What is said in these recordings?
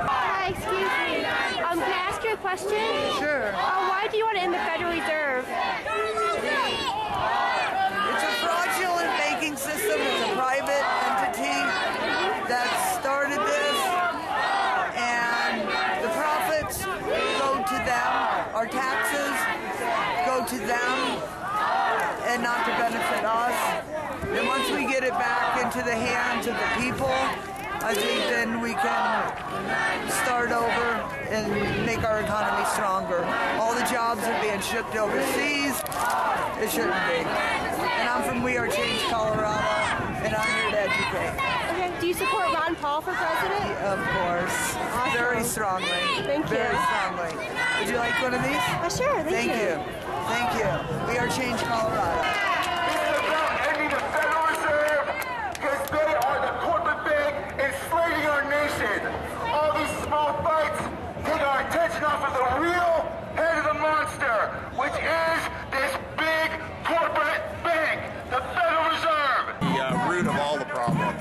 Hi, excuse me. Can I ask you a question? Sure. Why do you want to end the Federal Reserve? It's a fraudulent banking system. It's a private entity that started this, and the profits go to them. Our taxes go to them and not to benefit us. And once we get it back into the hands of the people, I think then we can start over and make our economy stronger. All the jobs are being shipped overseas. It shouldn't be. And I'm from We Are Change, Colorado, and I'm here to educate. Okay. Do you support Ron Paul for president? Of course. Awesome. Very strongly. Thank you. Very strongly. Would you like one of these? Sure, thank you. Thank you. We Are Change, Colorado. It's about ending the Federal Reserve because they are the corporate bank enslaving our nation. All these small fights take our attention off of the real head of the monster, which is this big corporate bank, the Federal Reserve. The root of all the problem.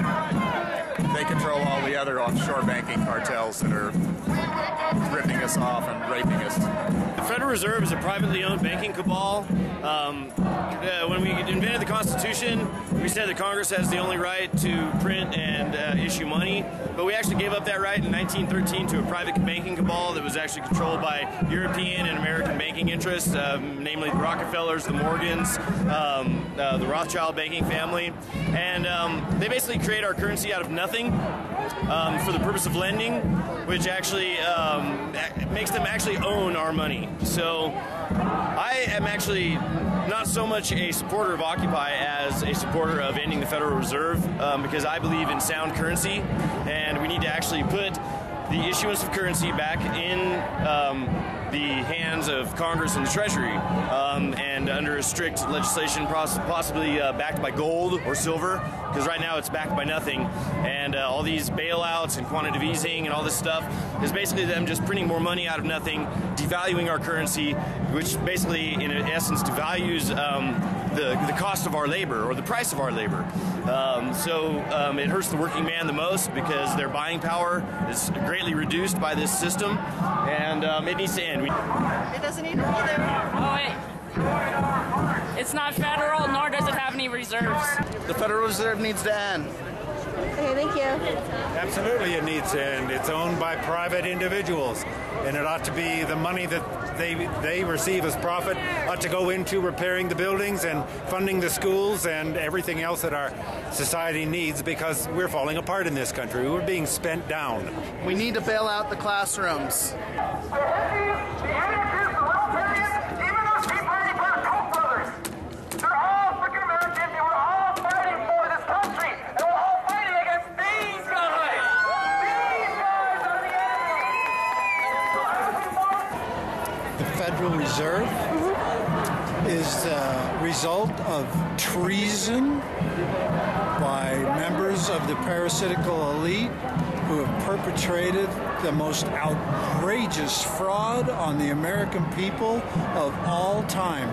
They control all the other offshore banking cartels that are ripping us off and raping us. The Federal Reserve is a privately owned banking cabal. When we invented the Constitution, we said that Congress has the only right to print and issue money, but we actually gave up that right in 1913 to a private banking cabal that was actually controlled by European and American banking interests, namely the Rockefellers, the Morgans, the Rothschild banking family, and they basically create our currency out of nothing for the purpose of lending, which actually makes them actually own our money. So I am actually not so much a supporter of Occupy as a supporter of ending the Federal Reserve because I believe in sound currency, and we need to actually put the issuance of currency back in the hands of Congress and the Treasury, and under a strict legislation, possibly backed by gold or silver, because right now it's backed by nothing. And all these bailouts and quantitative easing and all this stuff is basically them just printing more money out of nothing, devaluing our currency, which basically, in essence, devalues the cost of our labor or the price of our labor. So it hurts the working man the most because their buying power is greatly reduced by this system, and it needs to end. It doesn't either. Oh, wait. It's not federal, nor does it have any reserves. The Federal Reserve needs to end. Okay, thank you. Absolutely, it needs to end. It's owned by private individuals, and it ought to be the money that they receive as profit ought to go into repairing the buildings and funding the schools and everything else that our society needs, because we're falling apart in this country. We're being spent down. We need to bail out the classrooms. The hippies, the anarchists, the libertarians, even those Tea Party Koch brothers, they're all freaking Americans, and we're all fighting for this country, and we're all fighting against these guys. These guys are the enemy. The Federal Reserve is the result of treason by members of the parasitical elite who have perpetrated the most outrageous fraud on the American people of all time.